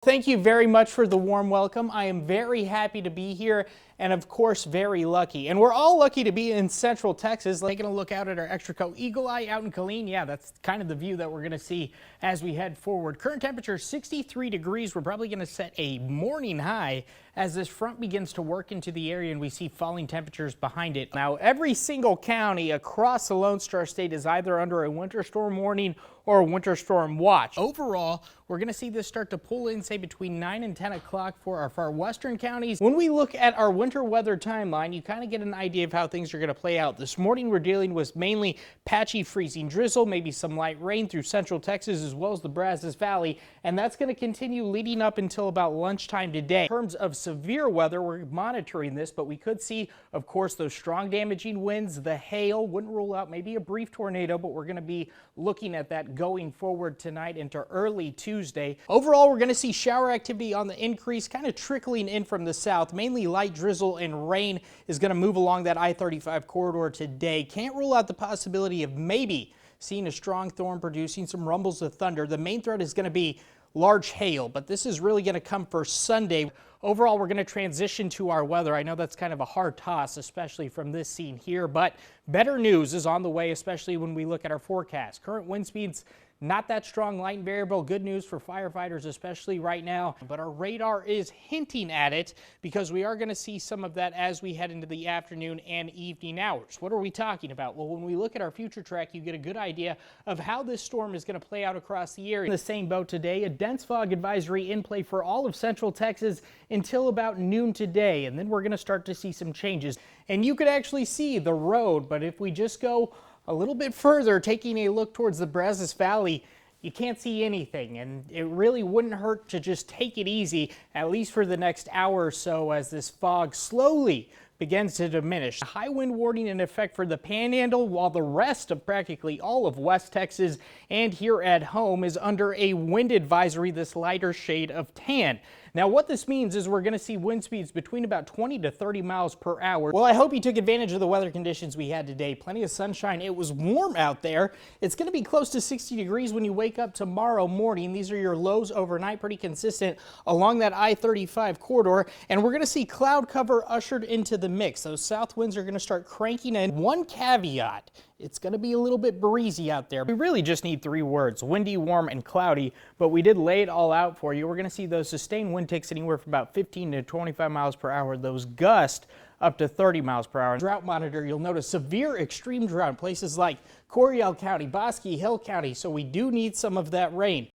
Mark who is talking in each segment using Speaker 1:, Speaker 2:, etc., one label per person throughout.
Speaker 1: Thank you very much for the warm welcome. I am very happy to be here and of course very lucky. And we're all lucky to be in Central Texas, taking a look out at our Extraco Eagle Eye out in Killeen. Yeah, that's kind of the view that we're going to see as we head forward. Current temperature 63 degrees. We're probably going to set a morning high as this front begins to work into the area and we see falling temperatures behind it. Now, every single county across the Lone Star State is either under a winter storm warning or a winter storm watch. Overall, we're going to see this start to pull in, say, between 9 and 10 o'clock for our far western counties. When we look at our winter weather timeline, you kind of get an idea of how things are going to play out. This morning, we're dealing with mainly patchy freezing drizzle, maybe some light rain through central Texas as well as the Brazos Valley, and that's going to continue leading up until about lunchtime today. In terms of severe weather, we're monitoring this, but we could see, of course, those strong damaging winds, the hail. Wouldn't rule out maybe a brief tornado, but we're going to be looking at that going forward tonight into early Tuesday. Overall, we're going to see shower activity on the increase, kind of trickling in from the south. Mainly light drizzle and rain is going to move along that I-35 corridor today. Can't rule out the possibility of maybe seeing a strong storm producing some rumbles of thunder. The main threat is going to be large hail, but this is really going to come for Sunday. Overall, we're going to transition to our weather. I know that's kind of a hard toss, especially from this scene here, but better news is on the way, especially when we look at our forecast. Current wind speeds not that strong, light and variable. Good news for firefighters, especially right now. But our radar is hinting at it because we are going to see some of that as we head into the afternoon and evening hours. What are we talking about? Well, when we look at our future track, you get a good idea of how this storm is going to play out across the area. In the same boat today, a dense fog advisory in play for all of central Texas until about noon today. And then we're going to start to see some changes. And you could actually see the road, but if we just go a little bit further, taking a look towards the Brazos Valley, you can't see anything, and it really wouldn't hurt to just take it easy, at least for the next hour or so, as this fog slowly begins to diminish. A high wind warning in effect for the Panhandle, while the rest of practically all of West Texas and here at home is under a wind advisory, this lighter shade of tan. Now, what this means is we're going to see wind speeds between about 20 to 30 miles per hour. Well, I hope you took advantage of the weather conditions we had today. Plenty of sunshine. It was warm out there. It's going to be close to 60 degrees when you wake up tomorrow morning. These are your lows overnight, pretty consistent along that I-35 corridor. And we're going to see cloud cover ushered into the mix. Those south winds are going to start cranking in. One caveat: it's going to be a little bit breezy out there. We really just need three words: windy, warm, and cloudy, but we did lay it all out for you. We're going to see those sustained wind takes anywhere from about 15 to 25 miles per hour, those gusts up to 30 miles per hour. Drought monitor, you'll notice severe extreme drought in places like Coryell County, Bosque Hill County, so we do need some of that rain.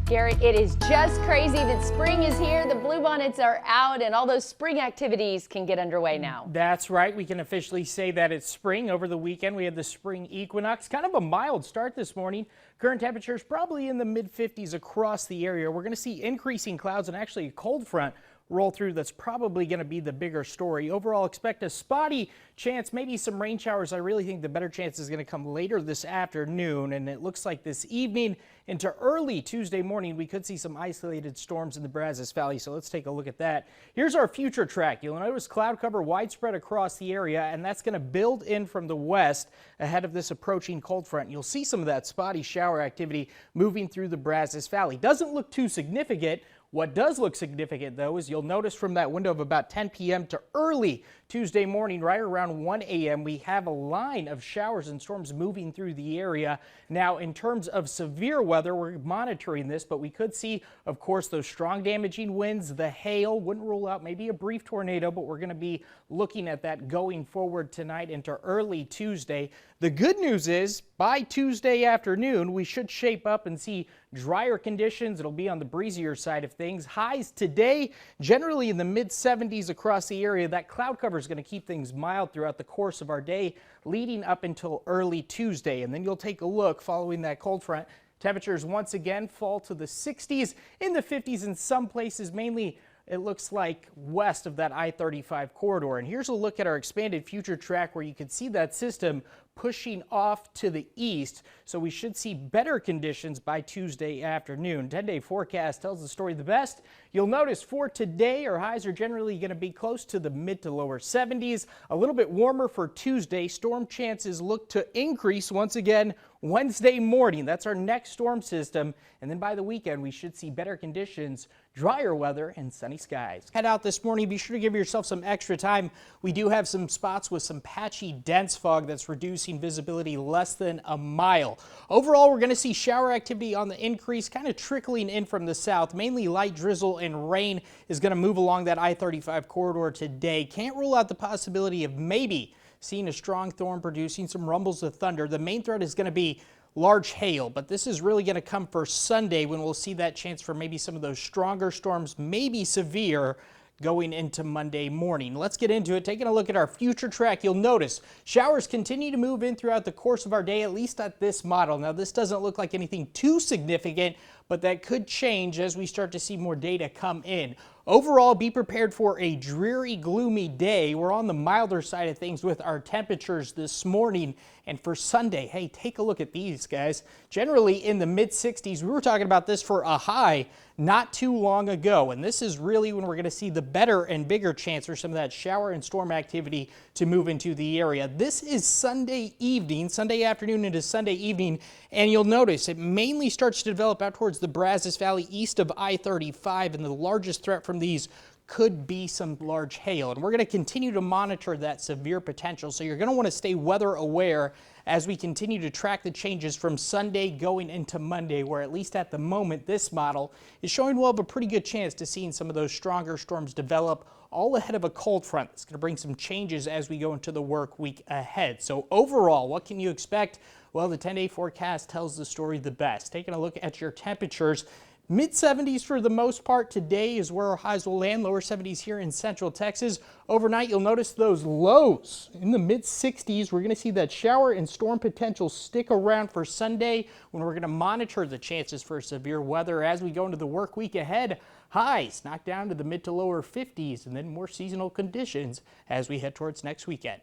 Speaker 2: Garrett, it is just crazy that spring is here, the bluebonnets are out, and all those spring activities can get underway now.
Speaker 1: That's right. We can officially say that it's spring. Over the weekend, we had the spring equinox. Kind of a mild start this morning. Current temperatures probably in the mid-50s across the area. We're going to see increasing clouds and actually a cold front roll through. That's probably going to be the bigger story. Overall, expect a spotty chance, maybe some rain showers. I really think the better chance is going to come later this afternoon, and it looks like this evening into early Tuesday morning we could see some isolated storms in the Brazos Valley, so let's take a look at that. Here's our future track. You'll notice cloud cover widespread across the area, and that's going to build in from the west ahead of this approaching cold front. You'll see some of that spotty shower activity moving through the Brazos Valley. Doesn't look too significant. What does look significant, though, is you'll notice from that window of about 10 p.m. to early Tuesday morning, right around 1 a.m., we have a line of showers and storms moving through the area. Now, in terms of severe weather, we're monitoring this, but we could see, of course, those strong damaging winds, the hail. Wouldn't rule out maybe a brief tornado, but we're going to be looking at that going forward tonight into early Tuesday. The good news is by Tuesday afternoon, we should shape up and see drier conditions. It'll be on the breezier side of things. Highs today generally in the mid-70s across the area. That cloud cover is going to keep things mild throughout the course of our day leading up until early Tuesday. And then you'll take a look following that cold front. Temperatures once again fall to the 60s, in the 50s in some places, mainly it looks like west of that I-35 corridor. And here's a look at our expanded future track where you can see that system pushing off to the east, so we should see better conditions by Tuesday afternoon. 10-day forecast tells the story the best. You'll notice for today, our highs are generally going to be close to the mid to lower 70s. A little bit warmer for Tuesday. Storm chances look to increase once again Wednesday morning. That's our next storm system. And then by the weekend, we should see better conditions, drier weather, and sunny skies. Head out this morning. Be sure to give yourself some extra time. We do have some spots with some patchy, dense fog that's reducing visibility less than a mile. Overall, we're going to see shower activity on the increase, kind of trickling in from the south. Mainly light drizzle and rain is going to move along that I-35 corridor today. Can't rule out the possibility of maybe seeing a strong storm producing some rumbles of thunder. The main threat is going to be large hail, but this is really going to come for Sunday when we'll see that chance for maybe some of those stronger storms, maybe severe, going into Monday morning. Let's get into it. Taking a look at our future track, you'll notice showers continue to move in throughout the course of our day, at least at this model. Now, this doesn't look like anything too significant, but that could change as we start to see more data come in. Overall, be prepared for a dreary, gloomy day. We're on the milder side of things with our temperatures this morning. And for Sunday, hey, take a look at these, guys. Generally in the mid-60s. We were talking about this for a high not too long ago. And this is really when we're going to see the better and bigger chance for some of that shower and storm activity to move into the area. This is Sunday evening, Sunday afternoon into Sunday evening. And you'll notice it mainly starts to develop out towards the Brazos Valley east of I-35. And the largest threat from these could be some large hail, and we're going to continue to monitor that severe potential. So you're going to want to stay weather aware as we continue to track the changes from Sunday going into Monday, where at least at the moment this model is showing we'll have a pretty good chance to seeing some of those stronger storms develop all ahead of a cold front. It's going to bring some changes as we go into the work week ahead. So overall, what can you expect? Well, the 10-day forecast tells the story the best. Taking a look at your temperatures, mid-70s for the most part. Today is where our highs will land, lower 70s here in central Texas. Overnight, you'll notice those lows in the mid-60s. We're going to see that shower and storm potential stick around for Sunday when we're going to monitor the chances for severe weather as we go into the work week ahead. Highs knocked down to the mid to lower 50s, and then more seasonal conditions as we head towards next weekend.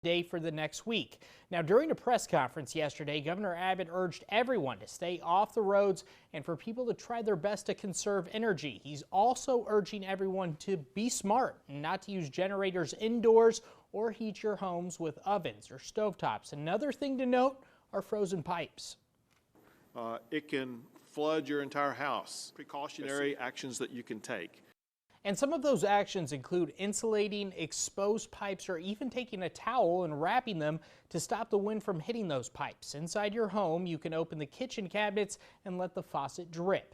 Speaker 1: Day for the next week. Now, during a press conference yesterday, Governor Abbott urged everyone to stay off the roads and for people to try their best to conserve energy. He's also urging everyone to be smart and not to use generators indoors or heat your homes with ovens or stovetops. Another thing to note are frozen pipes.
Speaker 3: It can flood your entire house. Precautionary actions that you can take.
Speaker 1: And some of those actions include insulating exposed pipes or even taking a towel and wrapping them to stop the wind from hitting those pipes. Inside your home, you can open the kitchen cabinets and let the faucet drip.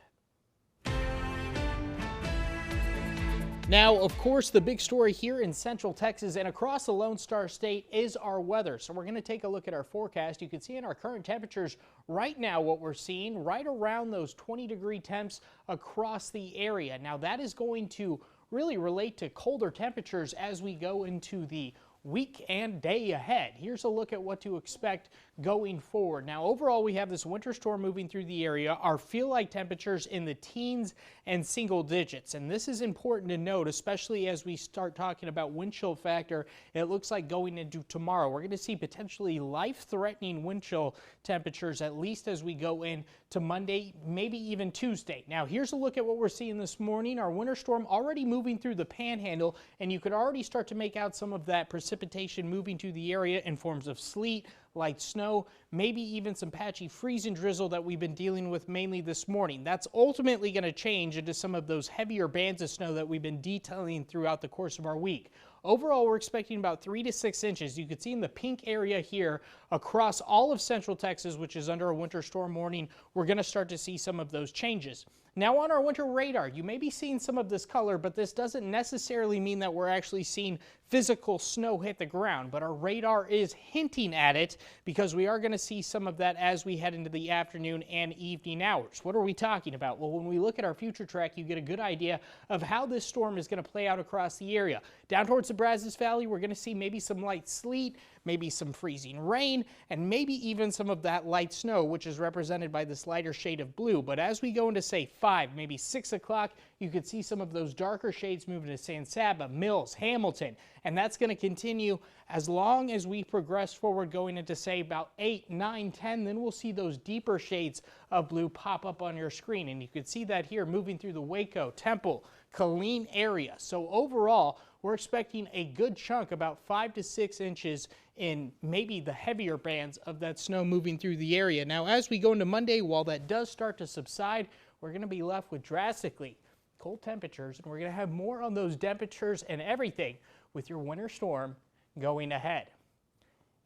Speaker 1: Now, of course, the big story here in Central Texas and across the Lone Star State is our weather. So we're going to take a look at our forecast. You can see in our current temperatures right now what we're seeing right around those 20-degree temps across the area. Now, that is going to really relate to colder temperatures as we go into the week and day ahead. Here's a look at what to expect going forward. Now, overall, we have this winter storm moving through the area. Our feel-like temperatures in the teens and single digits. And this is important to note, especially as we start talking about wind chill factor. It looks like going into tomorrow, we're going to see potentially life-threatening wind chill temperatures, at least as we go into Monday, maybe even Tuesday. Now, here's a look at what we're seeing this morning. Our winter storm already moving through the panhandle, and you could already start to make out some of that precipitation moving to the area in forms of sleet, light snow, maybe even some patchy freeze and drizzle that we've been dealing with mainly this morning. That's ultimately going to change into some of those heavier bands of snow that we've been detailing throughout the course of our week. Overall, we're expecting about 3 to 6 inches. You can see in the pink area here across all of central Texas, which is under a winter storm warning, we're going to start to see some of those changes. Now, on our winter radar, you may be seeing some of this color, but this doesn't necessarily mean that we're actually seeing physical snow hit the ground, but our radar is hinting at it because we are going to see some of that as we head into the afternoon and evening hours. What are we talking about? Well, when we look at our future track, you get a good idea of how this storm is going to play out across the area. Down towards the Brazos Valley, we're going to see maybe some light sleet, maybe some freezing rain, and maybe even some of that light snow, which is represented by this lighter shade of blue. But as we go into, say, 5, maybe 6 o'clock, you could see some of those darker shades moving to San Saba, Mills, Hamilton, and that's going to continue as long as we progress forward going into, say, about 8, 9, 10. Then we'll see those deeper shades of blue pop up on your screen, and you can see that here moving through the Waco, Temple, Killeen area. So overall, we're expecting a good chunk, about 5 to 6 inches in maybe the heavier bands of that snow moving through the area. Now, as we go into Monday, while that does start to subside, we're going to be left with drastically cold temperatures, and we're going to have more on those temperatures and everything with your winter storm going ahead.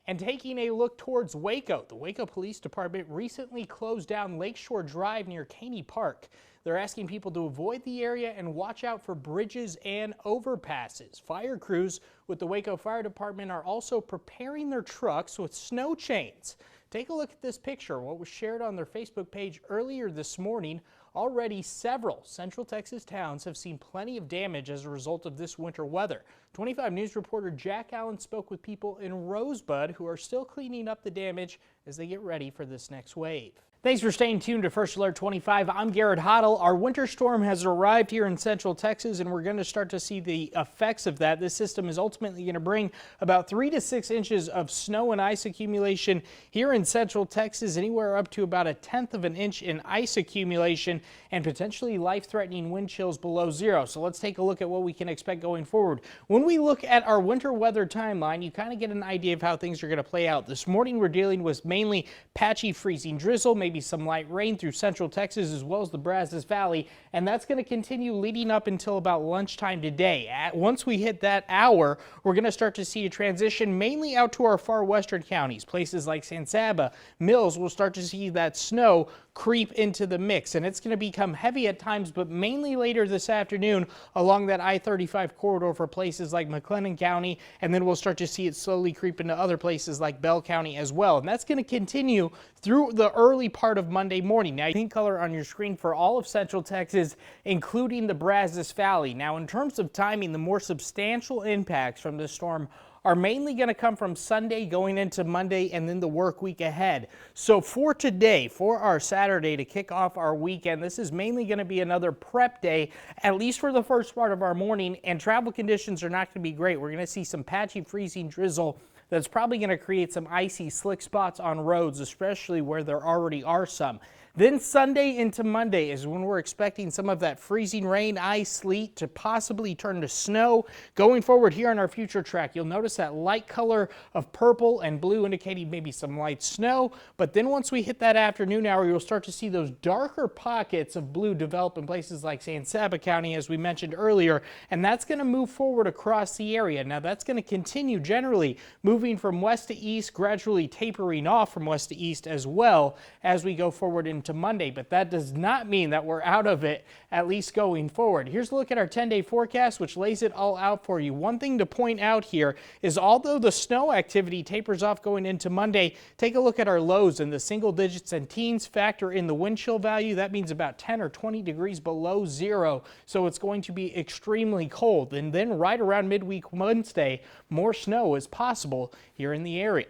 Speaker 1: And taking a look towards Waco, the Waco Police Department recently closed down Lakeshore Drive near Caney Park. They're asking people to avoid the area and watch out for bridges and overpasses. Fire crews with the Waco Fire Department are also preparing their trucks with snow chains. Take a look at this picture, what was shared on their Facebook page earlier this morning. Already several Central Texas towns have seen plenty of damage as a result of this winter weather. 25 News reporter Jack Allen spoke with people in Rosebud who are still cleaning up the damage as they get ready for this next wave. Thanks for staying tuned to First Alert 25. I'm Garrett Hottle. Our winter storm has arrived here in Central Texas, and we're going to start to see the effects of that. This system is ultimately going to bring about 3 to 6 inches of snow and ice accumulation here in Central Texas, anywhere up to about 1/10 of an inch in ice accumulation, and potentially life-threatening wind chills below zero. So let's take a look at what we can expect going forward. When we look at our winter weather timeline, you kind of get an idea of how things are going to play out. This morning we're dealing with mainly patchy freezing drizzle, maybe some light rain through Central Texas as well as the Brazos Valley, and that's going to continue leading up until about lunchtime today. Once we hit that hour, we're going to start to see a transition mainly out to our far western counties. Places like San Saba, Mills, will start to see that snow creep into the mix, and it's going to become heavy at times, but mainly later this afternoon along that I-35 corridor for places like McLennan County, and then we'll start to see it slowly creep into other places like Bell County as well, and that's going to continue through the early part of Monday morning. Now, pink color on your screen for all of Central Texas, including the Brazos Valley. Now, in terms of timing, the more substantial impacts from this storm are mainly going to come from Sunday going into Monday and then the work week ahead. So for today, for our Saturday to kick off our weekend, this is mainly going to be another prep day, at least for the first part of our morning, and travel conditions are not going to be great. We're going to see some patchy freezing drizzle that's probably going to create some icy slick spots on roads, especially where there already are some. Then Sunday into Monday is when we're expecting some of that freezing rain, ice, sleet to possibly turn to snow. Going forward here on our future track, you'll notice that light color of purple and blue indicating maybe some light snow. But then once we hit that afternoon hour, you'll start to see those darker pockets of blue develop in places like San Saba County, as we mentioned earlier, and that's going to move forward across the area. Now, that's going to continue generally moving from west to east, gradually tapering off from west to east as well as we go forward into Monday, but that does not mean that we're out of it, at least going forward. Here's a look at our 10-day forecast, which lays it all out for you. One thing to point out here is although the snow activity tapers off going into Monday, take a look at our lows in the single digits and teens. Factor in the wind chill value. That means about 10 or 20 degrees below zero, so it's going to be extremely cold. And then right around midweek Wednesday, more snow is possible here in the area.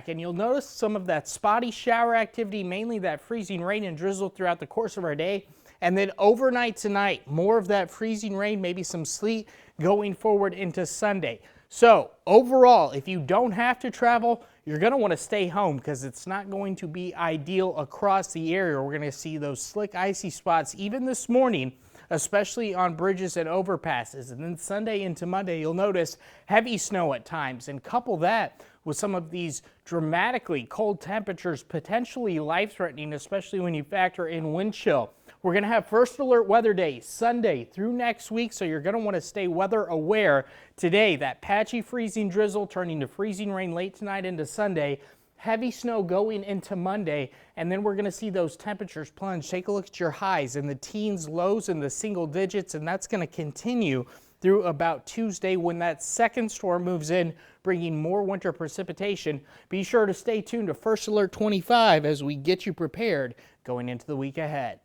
Speaker 1: And you'll notice some of that spotty shower activity, mainly that freezing rain and drizzle throughout the course of our day. And then overnight tonight, more of that freezing rain, maybe some sleet going forward into Sunday. So overall, if you don't have to travel, you're going to want to stay home because it's not going to be ideal across the area. We're going to see those slick, icy spots even this morning, especially on bridges and overpasses. And then Sunday into Monday, you'll notice heavy snow at times, and couple that with some of these dramatically cold temperatures, potentially life-threatening, especially when you factor in wind chill. We're going to have first alert weather days Sunday through next week, so you're going to want to stay weather aware. Today, that patchy freezing drizzle turning to freezing rain late tonight into Sunday, heavy snow going into Monday, and then we're going to see those temperatures plunge. Take a look at your highs in the teens, lows in the single digits, and that's going to continue through about Tuesday when that second storm moves in, bringing more winter precipitation. Be sure to stay tuned to First Alert 25 as we get you prepared going into the week ahead.